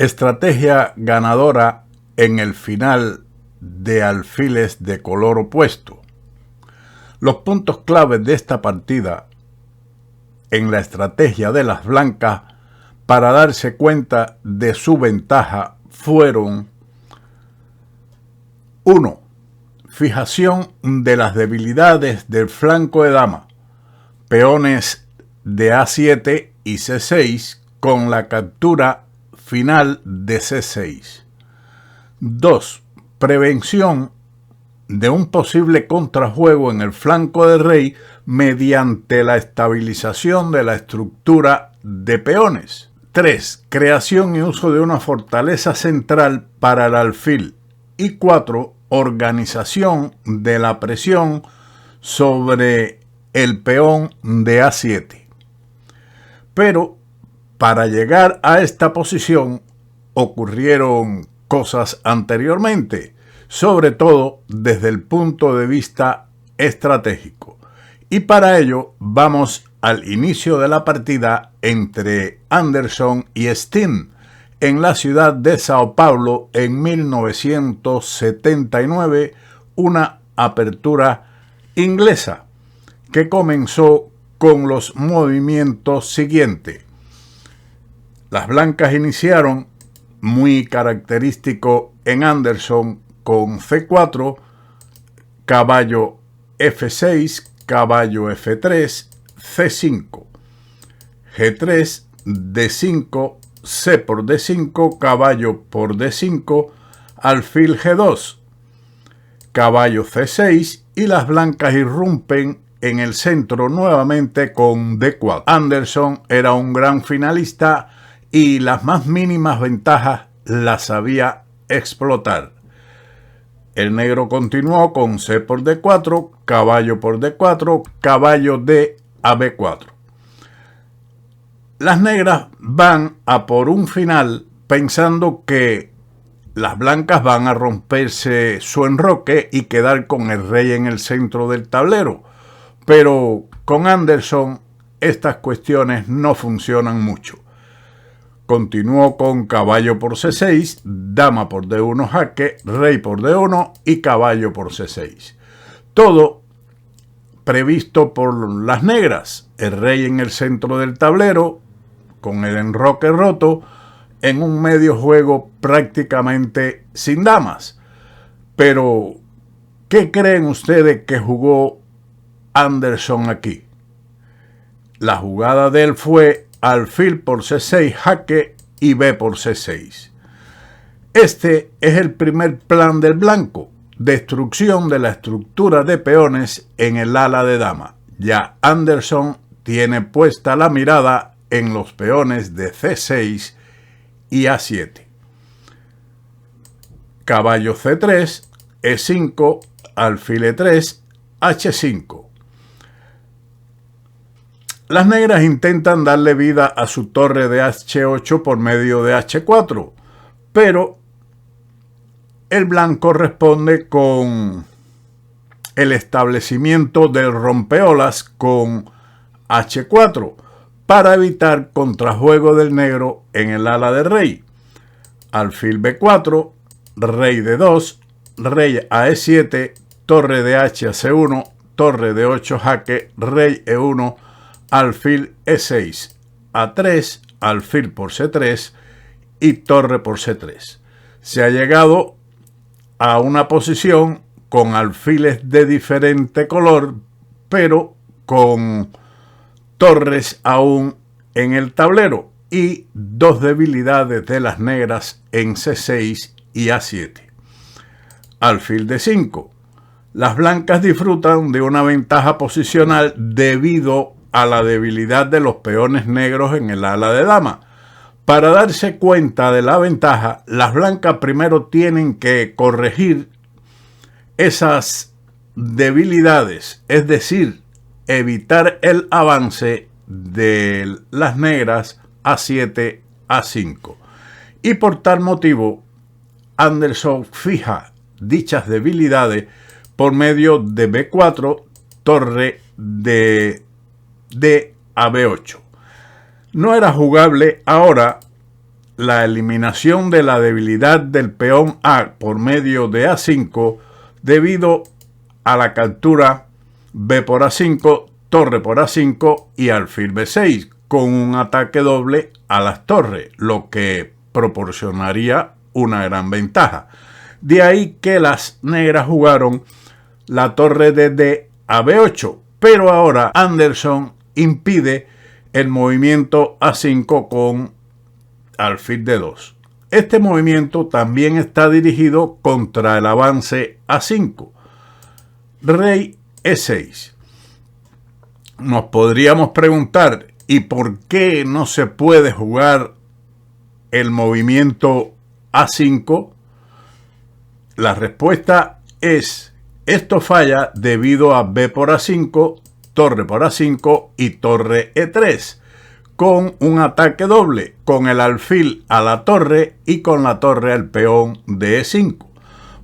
Estrategia ganadora en el final de alfiles de color opuesto. Los puntos claves de esta partida en la estrategia de las blancas para darse cuenta de su ventaja fueron: 1. Fijación de las debilidades del flanco de dama, peones de A7 y C6 con la captura final de C6. 2. Prevención de un posible contrajuego en el flanco de rey mediante la estabilización de la estructura de peones. 3. Creación y uso de una fortaleza central para el alfil. Y 4. Organización de la presión sobre el peón de A7. Pero para llegar a esta posición ocurrieron cosas anteriormente, sobre todo desde el punto de vista estratégico. Y para ello vamos al inicio de la partida entre Anderson y Steen en la ciudad de Sao Paulo en 1979, una apertura inglesa que comenzó con los movimientos siguientes. Las blancas iniciaron, muy característico en Anderson, con C4, caballo F6, caballo F3, C5, G3, D5, C por D5, caballo por D5, alfil G2, caballo C6 y las blancas irrumpen en el centro nuevamente con D4. Anderson era un gran finalista y las más mínimas ventajas las sabía explotar. El negro continuó con C por D4, caballo por D4, caballo D a B4. Las negras van a por un final pensando que las blancas van a romperse su enroque y quedar con el rey en el centro del tablero. Pero con Anderson estas cuestiones no funcionan mucho. Continuó con caballo por C6, dama por D1 jaque, rey por D1 y caballo por C6. Todo previsto por las negras. El rey en el centro del tablero, con el enroque roto, en un medio juego prácticamente sin damas. Pero, ¿qué creen ustedes que jugó Anderson aquí? La jugada de él fue alfil por C6 jaque y B por C6. Este es el primer plan del blanco: destrucción de la estructura de peones en el ala de dama. Ya Anderson tiene puesta la mirada en los peones de C6 y A7. Caballo C3, E5, alfil E3, H5. Las negras intentan darle vida a su torre de H8 por medio de H4, pero el blanco responde con el establecimiento del rompeolas con H4 para evitar contrajuego del negro en el ala de rey. Alfil B4, rey D2, rey a E7, torre de H a C1, torre de 8 jaque, rey E1, alfil E6, A3, alfil por C3 y torre por C3. Se ha llegado a una posición con alfiles de diferente color, pero con torres aún en el tablero y dos debilidades de las negras en C6 y A7. Alfil D5. Las blancas disfrutan de una ventaja posicional debido a la debilidad de los peones negros en el ala de dama. Para darse cuenta de la ventaja, las blancas primero tienen que corregir esas debilidades, es decir, evitar el avance de las negras A7, A5. Y por tal motivo, Anderson fija dichas debilidades por medio de B4, torre de D a B8. No era jugable ahora la eliminación de la debilidad del peón A por medio de A5 debido a la captura B por A5, torre por A5 y alfil B6 con un ataque doble a las torres, lo que proporcionaría una gran ventaja. De ahí que las negras jugaron la torre de D a B8, pero ahora Anderson impide el movimiento A5 con alfil D2. Este movimiento también está dirigido contra el avance A5. Rey E6. Nos podríamos preguntar, ¿y por qué no se puede jugar el movimiento A5? La respuesta es, esto falla debido a B por A5, torre por A5 y torre E3, con un ataque doble, con el alfil a la torre y con la torre al peón de E5.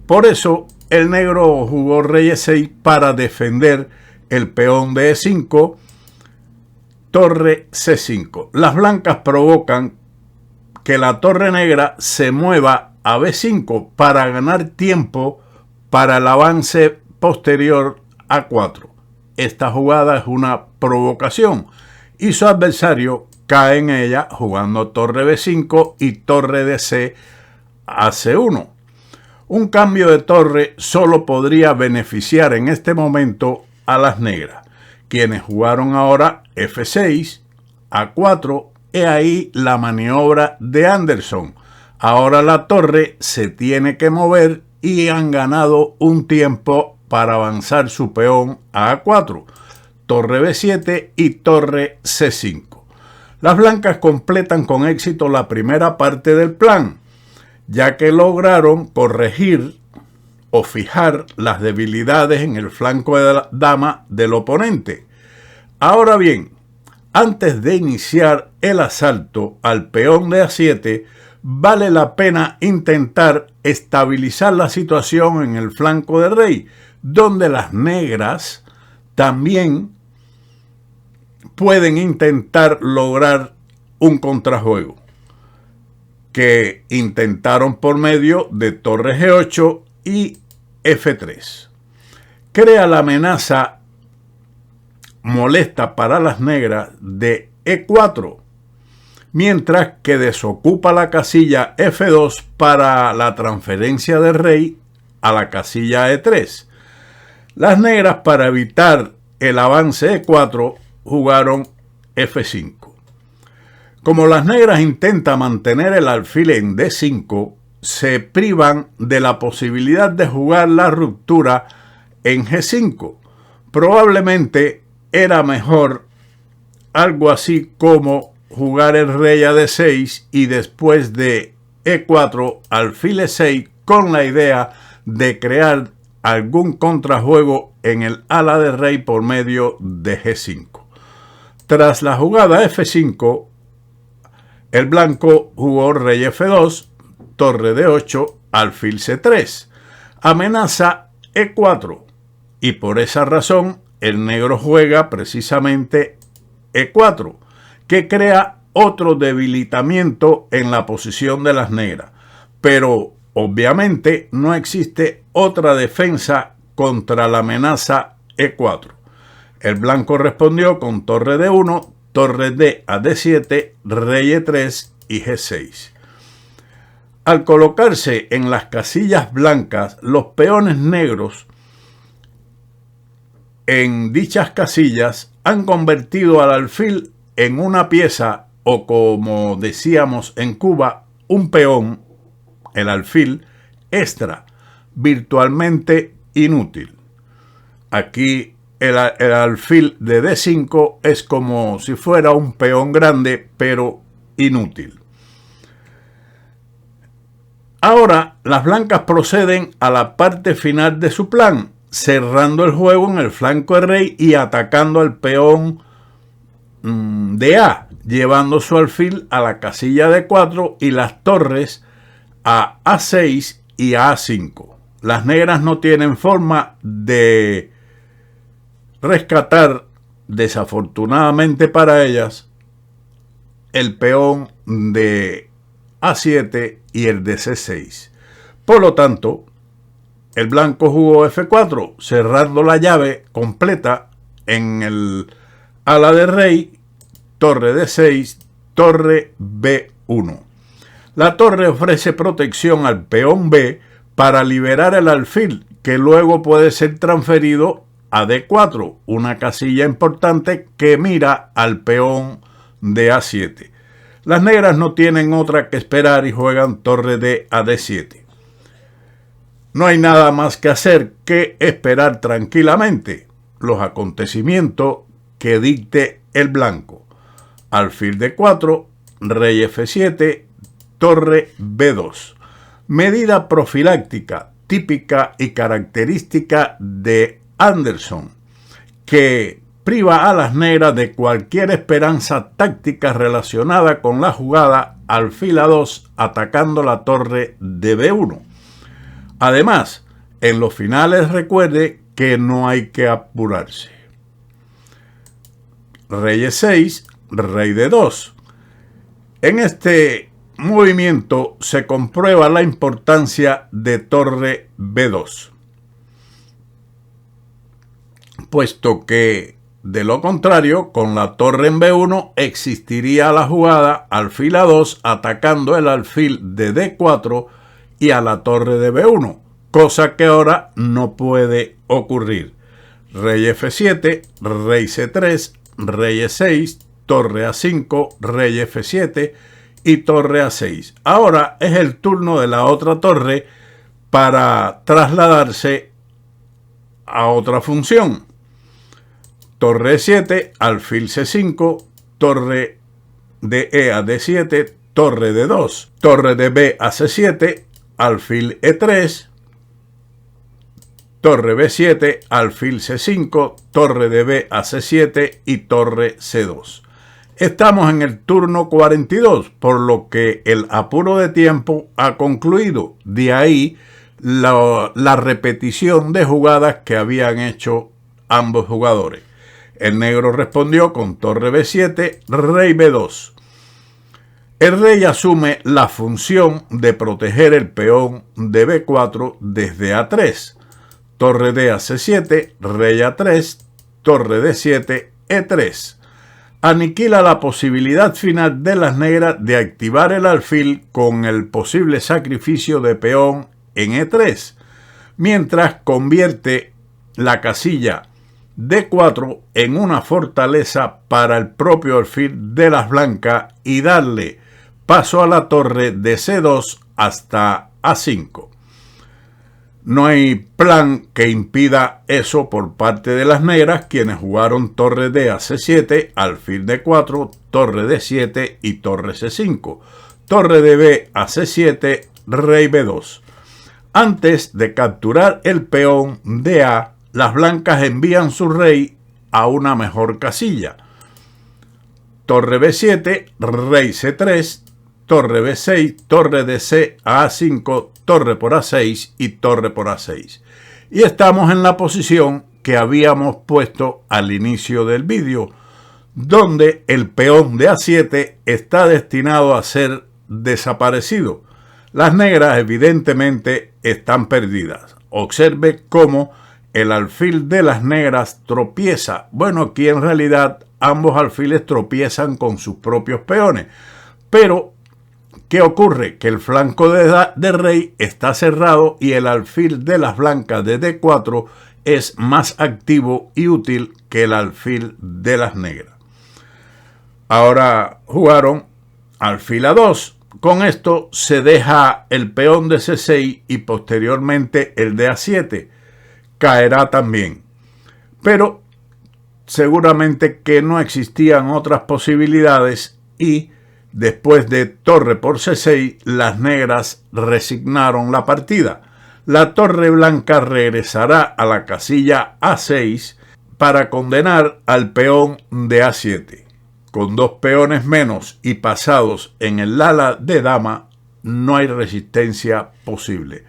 Por eso, el negro jugó rey E6 para defender el peón de E5, torre C5. Las blancas provocan que la torre negra se mueva a B5 para ganar tiempo para el avance posterior A4. Esta jugada es una provocación y su adversario cae en ella jugando torre B5 y torre de C a C1. Un cambio de torre solo podría beneficiar en este momento a las negras, quienes jugaron ahora F6, A4, he ahí la maniobra de Anderson. Ahora la torre se tiene que mover y han ganado un tiempo para avanzar su peón a A4, torre B7 y torre C5. Las blancas completan con éxito la primera parte del plan, ya que lograron corregir o fijar las debilidades en el flanco de la dama del oponente. Ahora bien, antes de iniciar el asalto al peón de A7, vale la pena intentar estabilizar la situación en el flanco de rey, donde las negras también pueden intentar lograr un contrajuego, que intentaron por medio de torre G8 y F3. Crea la amenaza molesta para las negras de E4, mientras que desocupa la casilla F2 para la transferencia del rey a la casilla E3. Las negras, para evitar el avance E4, jugaron F5. Como las negras intentan mantener el alfil en D5, se privan de la posibilidad de jugar la ruptura en G5. Probablemente era mejor algo así como jugar el rey a D6 y después de E4 alfil E6 con la idea de crear algún contrajuego en el ala de rey por medio de G5. Tras la jugada F5, el blanco jugó rey F2, torre D8, alfil C3, amenaza E4, y por esa razón el negro juega precisamente E4, que crea otro debilitamiento en la posición de las negras. Pero obviamente no existe otra defensa contra la amenaza E4. El blanco respondió con torre D1, torre D a D7, rey E3 y G6. Al colocarse en las casillas blancas, los peones negros en dichas casillas han convertido al alfil en una pieza, o como decíamos en Cuba, un peón, el alfil, extra, virtualmente inútil. Aquí el alfil de D5 es como si fuera un peón grande, pero inútil. Ahora, las blancas proceden a la parte final de su plan, cerrando el juego en el flanco de rey y atacando al peón de A, llevando su alfil a la casilla D4 y las torres a A6 y a A5. Las negras no tienen forma de rescatar, desafortunadamente para ellas, el peón de A7 y el de C6. Por lo tanto, el blanco jugó F4, cerrando la llave completa en el ala de rey, torre D6, torre B1. La torre ofrece protección al peón B para liberar el alfil, que luego puede ser transferido a D4, una casilla importante que mira al peón de A7. Las negras no tienen otra que esperar y juegan torre D a D7. No hay nada más que hacer que esperar tranquilamente los acontecimientos que dicte el blanco. Alfil D4, rey F7, torre B2. Medida profiláctica, típica y característica de Anderson, que priva a las negras de cualquier esperanza táctica relacionada con la jugada alfil A2 atacando la torre de B1. Además, en los finales recuerde que no hay que apurarse. Rey E6, rey D2. En este movimiento se comprueba la importancia de torre B2, puesto que, de lo contrario, con la torre en B1 existiría la jugada alfil A2 atacando el alfil de D4 y a la torre de B1, cosa que ahora no puede ocurrir. Rey F7, rey C3, rey E6, torre A5, rey F7 y torre A6. Ahora es el turno de la otra torre para trasladarse a otra función. Torre E7, alfil C5, torre de E a D7, torre D2, torre de B a C7, alfil E3, torre B7, alfil C5, torre de B a C7 y torre C2. Estamos en el turno 42, por lo que el apuro de tiempo ha concluido. De ahí la repetición de jugadas que habían hecho ambos jugadores. El negro respondió con torre B7, rey B2. El rey asume la función de proteger el peón de B4 desde A3. Torre D a C7, rey A3, torre D7, E3. Aniquila la posibilidad final de las negras de activar el alfil con el posible sacrificio de peón en E3, mientras convierte la casilla D4 en una fortaleza para el propio alfil de las blancas y darle paso a la torre de C2 hasta A5. No hay plan que impida eso por parte de las negras, quienes jugaron torre D a C7, alfil D4, torre D7 y torre C5, torre de B a C7, rey B2. Antes de capturar el peón de A, las blancas envían su rey a una mejor casilla. Torre B7, rey C3, torre B6, torre de C a A5, torre por A6 y torre por A6. Y estamos en la posición que habíamos puesto al inicio del vídeo, donde el peón de A7 está destinado a ser desaparecido. Las negras evidentemente están perdidas. Observe cómo el alfil de las negras tropieza. Bueno, aquí en realidad ambos alfiles tropiezan con sus propios peones, pero ¿qué ocurre? Que el flanco de rey está cerrado y el alfil de las blancas de D4 es más activo y útil que el alfil de las negras. Ahora jugaron alfil A2. Con esto se deja el peón de C6 y posteriormente el de A7. Caerá también. Pero seguramente que no existían otras posibilidades y después de torre por C6, las negras resignaron la partida. La torre blanca regresará a la casilla A6 para condenar al peón de A7. Con dos peones menos y pasados en el ala de dama, no hay resistencia posible.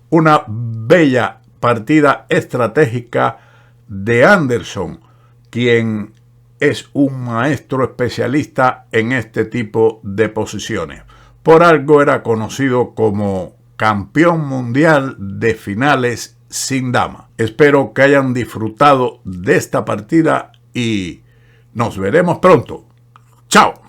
Una bella partida estratégica de Anderson, quien es un maestro especialista en este tipo de posiciones. Por algo era conocido como campeón mundial de finales sin dama. Espero que hayan disfrutado de esta partida y nos veremos pronto. ¡Chao!